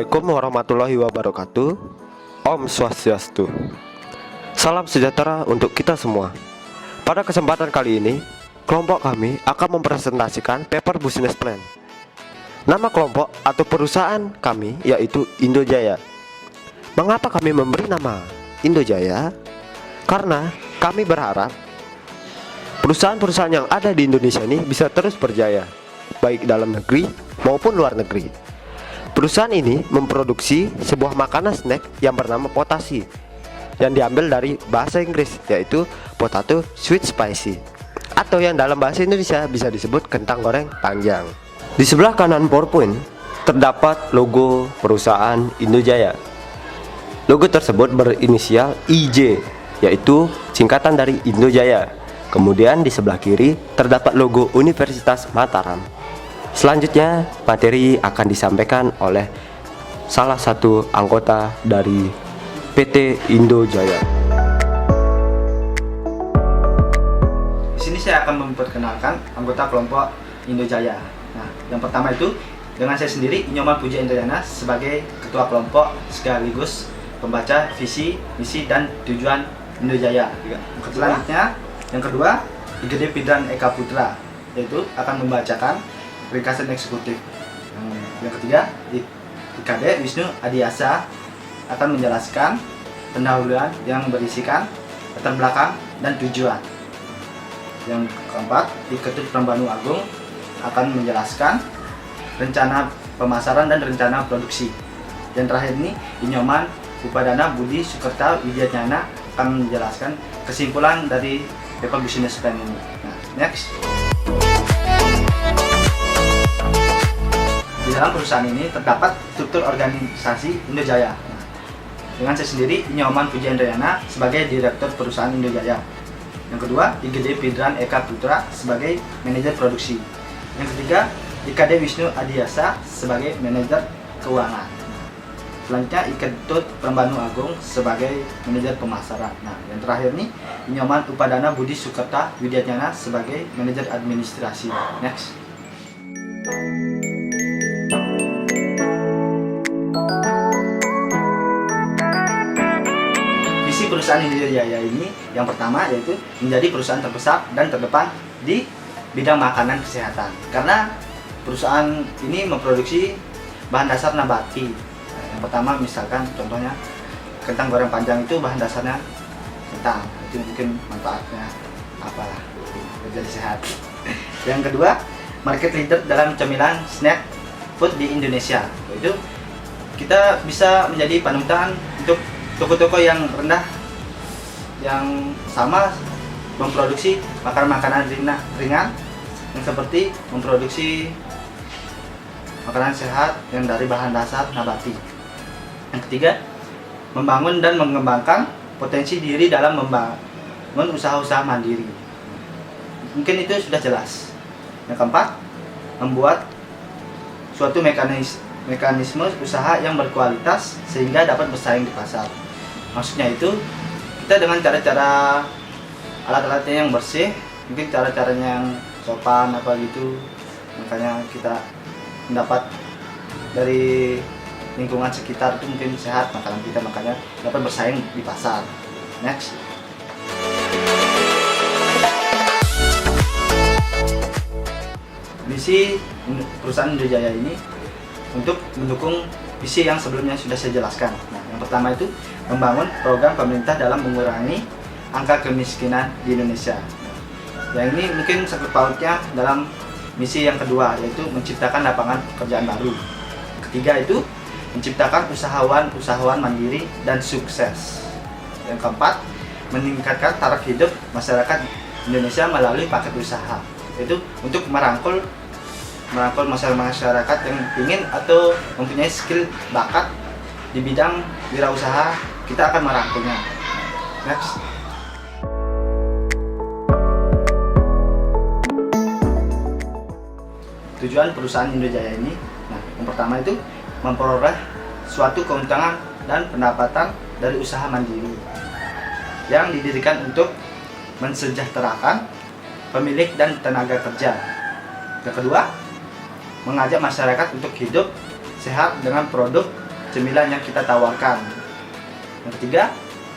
Assalamualaikum warahmatullahi wabarakatuh. Om Swastiastu. Salam sejahtera untuk kita semua. Pada kesempatan kali ini, kelompok kami akan mempresentasikan paper business plan. Nama kelompok atau perusahaan kami yaitu Indojaya. Mengapa kami memberi nama Indojaya? Karena kami berharap perusahaan-perusahaan yang ada di Indonesia ini bisa terus berjaya, baik dalam negeri maupun luar negeri. Perusahaan ini memproduksi sebuah makanan snack yang bernama Potasi, yang diambil dari bahasa Inggris yaitu potato sweet spicy, atau yang dalam bahasa Indonesia bisa disebut kentang goreng panjang. Di sebelah kanan PowerPoint terdapat logo perusahaan Indojaya. Logo tersebut berinisial IJ, yaitu singkatan dari Indojaya. Kemudian di sebelah kiri terdapat logo Universitas Mataram. Selanjutnya, materi akan disampaikan oleh salah satu anggota dari PT Indojaya. Di sini saya akan memperkenalkan anggota kelompok Indojaya. Nah, yang pertama itu dengan saya sendiri, Nyoman Puji Indriana, sebagai ketua kelompok sekaligus pembaca visi, misi, dan tujuan Indojaya. Selanjutnya, yang kedua, Igede Pidran Eka Putra, yaitu akan membacakan ringkasan eksekutif. Yang ketiga, IKD Wisnu Adiasa akan menjelaskan pendahuluan yang berisikan latar belakang dan tujuan. Yang keempat, Ketut Prambanu Agung akan menjelaskan rencana pemasaran dan rencana produksi. Dan terakhir ini, Inyoman Upadana Budi Sukerta Widyatnyana akan menjelaskan kesimpulan dari paper business plan ini. Nah, next. Di dalam perusahaan ini terdapat struktur organisasi Indojaya. Dengan saya sendiri, Nyoman Puji Indriana, sebagai direktur perusahaan Indojaya. Yang kedua, Igede Pidran Eka Putra sebagai manajer produksi. Yang ketiga, IKD Wisnu Adiasa sebagai manajer keuangan. Selanjutnya, Ketut Prambanu Agung sebagai manajer pemasaran. Nah, yang terakhir nih, Nyoman Upadana Budi Sukerta Widyatnyana sebagai manajer administrasi. Next. Perusahaan Indojaya ini yang pertama yaitu menjadi perusahaan terbesar dan terdepan di bidang makanan kesehatan, karena perusahaan ini memproduksi bahan dasar nabati. Yang pertama misalkan contohnya kentang goreng panjang, itu bahan dasarnya kentang, itu mungkin manfaatnya apalah menjadi sehat. Yang kedua, market leader dalam cemilan snack food di Indonesia, yaitu kita bisa menjadi panutan untuk toko-toko yang rendah yang sama memproduksi makanan-makanan ringan yang seperti memproduksi makanan sehat yang dari bahan dasar nabati. Yang ketiga, membangun dan mengembangkan potensi diri dalam membangun usaha-usaha mandiri. Mungkin itu sudah jelas. Yang keempat, membuat suatu mekanisme usaha yang berkualitas sehingga dapat bersaing di pasar. Maksudnya itu, kita dengan cara-cara alat-alatnya yang bersih, mungkin cara-caranya yang sopan apa gitu, makanya kita mendapat dari lingkungan sekitar itu mungkin sehat makanan kita, makanya dapat bersaing di pasar. Next. Misi perusahaan Indojaya ini untuk mendukung visi yang sebelumnya sudah saya jelaskan. Nah, yang pertama itu membangun program pemerintah dalam mengurangi angka kemiskinan di Indonesia. Yang ini mungkin sangkut pautnya dalam misi yang kedua, yaitu menciptakan lapangan pekerjaan baru. Ketiga itu menciptakan usahawan mandiri dan sukses. Yang keempat, meningkatkan taraf hidup masyarakat Indonesia melalui paket usaha, yaitu untuk merangkul masyarakat yang ingin atau mempunyai skill bakat di bidang wirausaha, kita akan merangkulnya. Next. Tujuan perusahaan Indojaya ini, nah, yang pertama itu memperoleh suatu keuntungan dan pendapatan dari usaha mandiri yang didirikan untuk mensejahterakan pemilik dan tenaga kerja. Yang kedua, mengajak masyarakat untuk hidup sehat dengan produk cemilan yang kita tawarkan. Yang ketiga,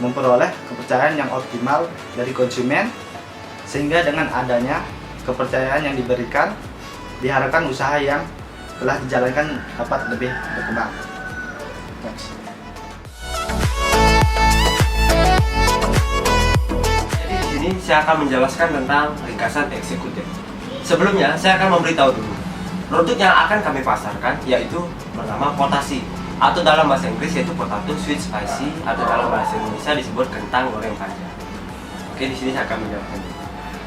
memperoleh kepercayaan yang optimal dari konsumen, sehingga dengan adanya kepercayaan yang diberikan, diharapkan usaha yang telah dijalankan dapat lebih berkembang. Next. Jadi di sini saya akan menjelaskan tentang ringkasan eksekutif. Sebelumnya saya akan memberitahu dulu produk yang akan kami pasarkan, yaitu bernama potasi, atau dalam bahasa Inggris yaitu potato sweet spicy, atau dalam bahasa Indonesia disebut kentang goreng panjang. Oke, di sini saya akan menjelaskan.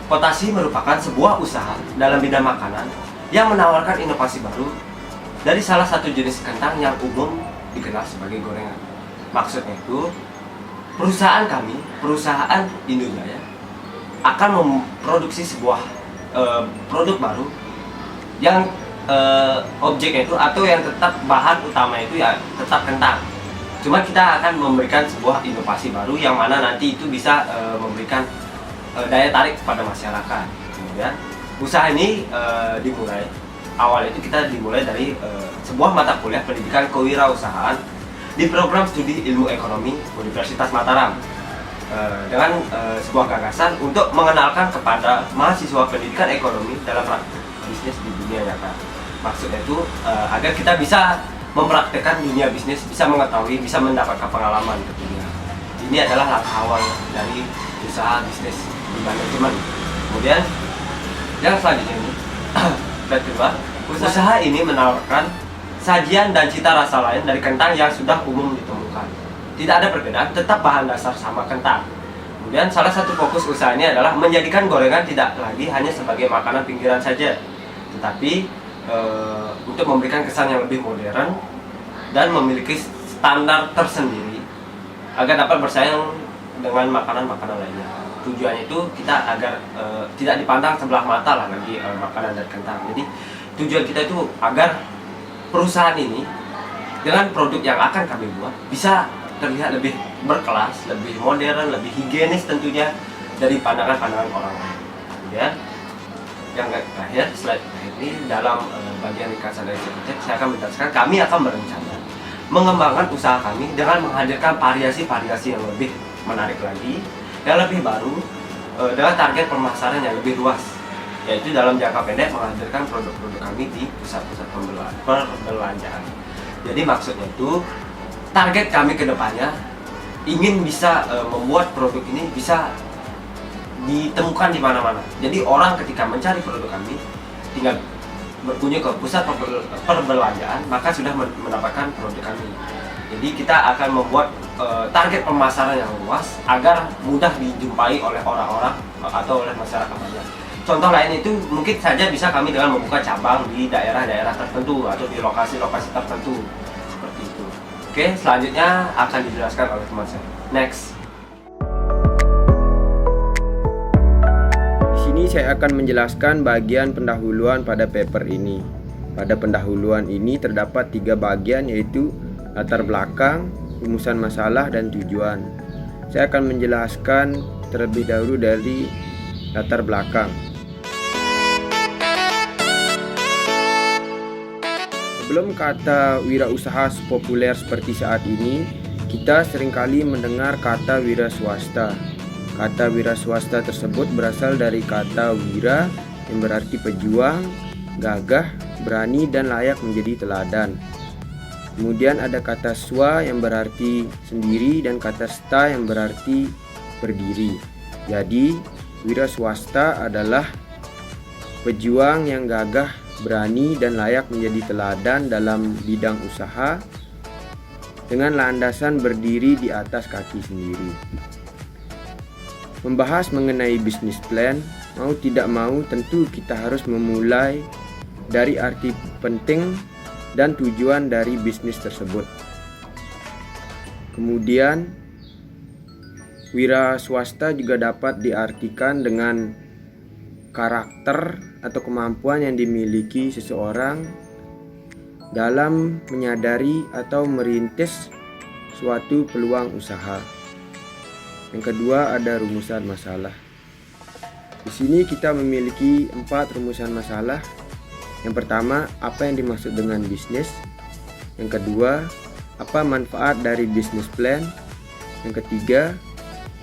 Potasi merupakan sebuah usaha dalam bidang makanan yang menawarkan inovasi baru dari salah satu jenis kentang yang umum dikenal sebagai gorengan. Maksudnya itu, perusahaan kami, perusahaan Indojaya, akan memproduksi sebuah produk baru yang objeknya itu atau yang tetap bahan utama itu ya tetap kentang. Cuma kita akan memberikan sebuah inovasi baru yang mana nanti itu bisa memberikan daya tarik kepada masyarakat. Kemudian usaha ini awal itu kita dimulai dari sebuah mata kuliah pendidikan kewirausahaan di program studi ilmu ekonomi Universitas Mataram dengan sebuah gagasan untuk mengenalkan kepada mahasiswa pendidikan ekonomi dalam praktik bisnis di dunia nyata. Maksudnya itu agar kita bisa mempraktekkan dunia bisnis, bisa mengetahui, bisa mendapatkan pengalaman tentunya. Ini adalah langkah awal dari usaha bisnis di manajemen. Kemudian yang selanjutnya ini slide kedua, usaha ini menawarkan sajian dan cita rasa lain dari kentang yang sudah umum ditemukan. Tidak ada perbedaan, tetap bahan dasar sama kentang. Kemudian salah satu fokus usaha ini adalah menjadikan gorengan tidak lagi hanya sebagai makanan pinggiran saja, tetapi untuk memberikan kesan yang lebih modern dan memiliki standar tersendiri agar dapat bersaing dengan makanan-makanan lainnya. Tujuannya itu kita agar tidak dipandang sebelah mata lah bagi makanan dari kentang. Jadi tujuan kita itu agar perusahaan ini dengan produk yang akan kami buat bisa terlihat lebih berkelas, lebih modern, lebih higienis tentunya dari pandangan-pandangan orang lain. Kemudian yang terakhir, slide terakhir ini dalam bagian ringkasan dari eksekutif, saya akan menjelaskan kami akan berencana mengembangkan usaha kami dengan menghadirkan variasi-variasi yang lebih menarik lagi, yang lebih baru, dengan target pemasaran yang lebih luas, yaitu dalam jangka pendek menghadirkan produk-produk kami di pusat-pusat perbelanjaan. Jadi maksudnya itu target kami ke depannya ingin bisa membuat produk ini bisa ditemukan di mana-mana. Jadi orang ketika mencari produk kami tinggal berkunjung ke pusat perbelanjaan maka sudah mendapatkan produk kami. Jadi kita akan membuat target pemasaran yang luas agar mudah dijumpai oleh orang-orang atau oleh masyarakat banyak. Contoh lain itu mungkin saja bisa kami dengan membuka cabang di daerah-daerah tertentu atau di lokasi-lokasi tertentu seperti itu. Oke, selanjutnya akan dijelaskan oleh teman saya. Next. Di sini saya akan menjelaskan bagian pendahuluan pada paper ini. Pada pendahuluan ini terdapat 3 bagian, yaitu latar belakang, rumusan masalah, dan tujuan. Saya akan menjelaskan terlebih dahulu dari latar belakang. Sebelum kata wirausaha populer seperti saat ini, kita seringkali mendengar kata wira swasta. Kata wira swasta tersebut berasal dari kata wira yang berarti pejuang, gagah, berani, dan layak menjadi teladan. Kemudian ada kata swa yang berarti sendiri dan kata sta yang berarti berdiri. Jadi wira swasta adalah pejuang yang gagah, berani, dan layak menjadi teladan dalam bidang usaha dengan landasan berdiri di atas kaki sendiri. Membahas mengenai bisnis plan, mau tidak mau tentu kita harus memulai dari arti penting dan tujuan dari bisnis tersebut. Kemudian wira swasta juga dapat diartikan dengan karakter atau kemampuan yang dimiliki seseorang dalam menyadari atau merintis suatu peluang usaha. Yang kedua ada rumusan masalah. Di sini kita memiliki 4 rumusan masalah. Yang pertama, apa yang dimaksud dengan bisnis? Yang kedua, apa manfaat dari bisnis plan. Yang ketiga,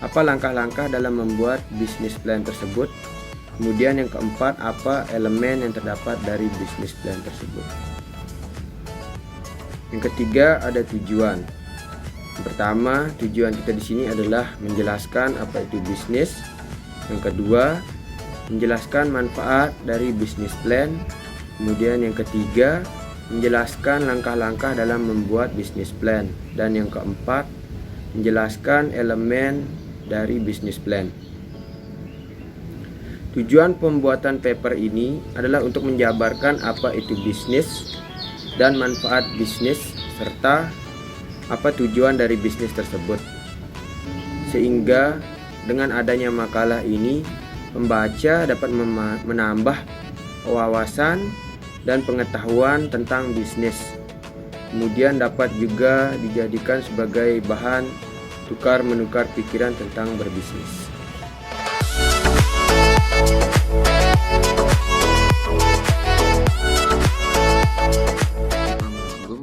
apa langkah-langkah dalam membuat bisnis plan tersebut. Kemudian yang keempat, apa elemen yang terdapat dari bisnis plan tersebut. Yang ketiga, ada tujuan. Yang pertama, tujuan kita di sini adalah menjelaskan apa itu bisnis. Yang kedua, menjelaskan manfaat dari bisnis plan. Kemudian yang ketiga, menjelaskan langkah-langkah dalam membuat bisnis plan. Dan yang keempat, menjelaskan elemen dari bisnis plan. Tujuan pembuatan paper ini adalah untuk menjabarkan apa itu bisnis dan manfaat bisnis serta apa tujuan dari bisnis tersebut. Sehingga dengan adanya makalah ini, pembaca dapat menambah wawasan dan pengetahuan tentang bisnis. Kemudian dapat juga dijadikan sebagai bahan tukar-menukar pikiran tentang berbisnis.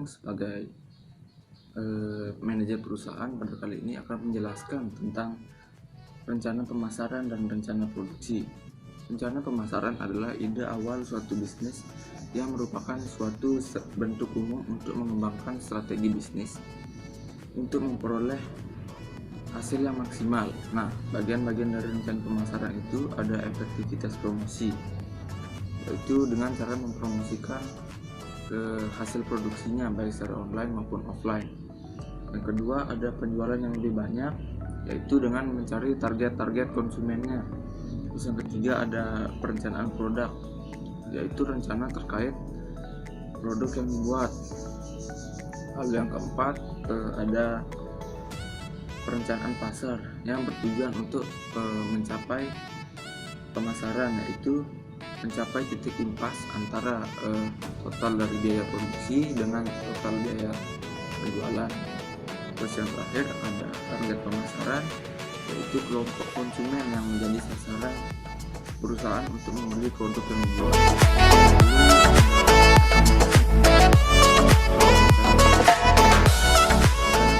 Sebagai manajer perusahaan, pada kali ini akan menjelaskan tentang rencana pemasaran dan rencana produksi. Rencana pemasaran adalah ide awal suatu bisnis yang merupakan suatu bentuk umum untuk mengembangkan strategi bisnis untuk memperoleh hasil yang maksimal. Nah, bagian-bagian dari rencana pemasaran itu ada efektivitas promosi, yaitu dengan cara mempromosikan hasil produksinya baik secara online maupun offline. Yang kedua, ada penjualan yang lebih banyak, yaitu dengan mencari target-target konsumennya. Terus yang ketiga, ada perencanaan produk, yaitu rencana terkait produk yang dibuat. Lalu yang keempat, ada perencanaan pasar yang bertujuan untuk mencapai pemasaran, yaitu mencapai titik impas antara total dari biaya produksi dengan total biaya penjualan. Terus yang terakhir, ada target pemasaran, yaitu kelompok konsumen yang menjadi sasaran perusahaan untuk membeli produk yang dijual.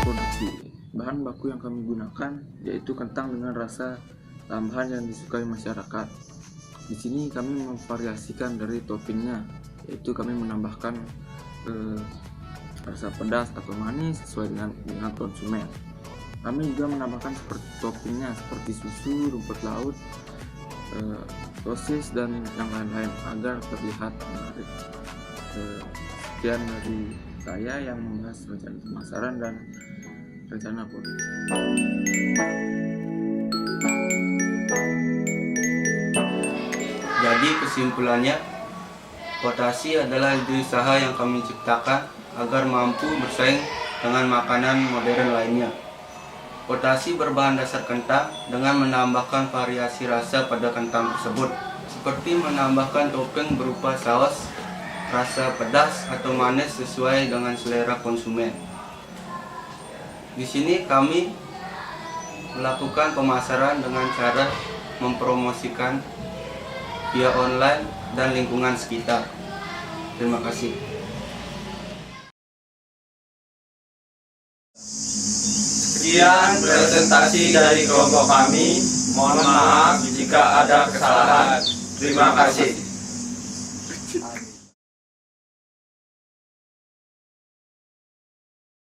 Produksi. Bahan baku yang kami gunakan yaitu kentang dengan rasa tambahan yang disukai masyarakat. Di sini kami memvariasikan dari toppingnya, yaitu kami menambahkan rasa pedas atau manis sesuai dengan konsumen. Kami juga menambahkan seperti toppingnya seperti susu, rumput laut, sosis dan yang lain-lain agar terlihat menarik. Sekian dari saya yang membahas rencana pemasaran dan rencana produksi. Jadi kesimpulannya, Potasi adalah ide usaha yang kami ciptakan agar mampu bersaing dengan makanan modern lainnya. Potasi berbahan dasar kentang dengan menambahkan variasi rasa pada kentang tersebut, seperti menambahkan topping berupa saus, rasa pedas atau manis sesuai dengan selera konsumen. Di sini kami melakukan pemasaran dengan cara mempromosikan via online dan lingkungan sekitar. Terima kasih. Sekian presentasi dari kelompok kami. Mohon maaf jika ada kesalahan. Terima kasih.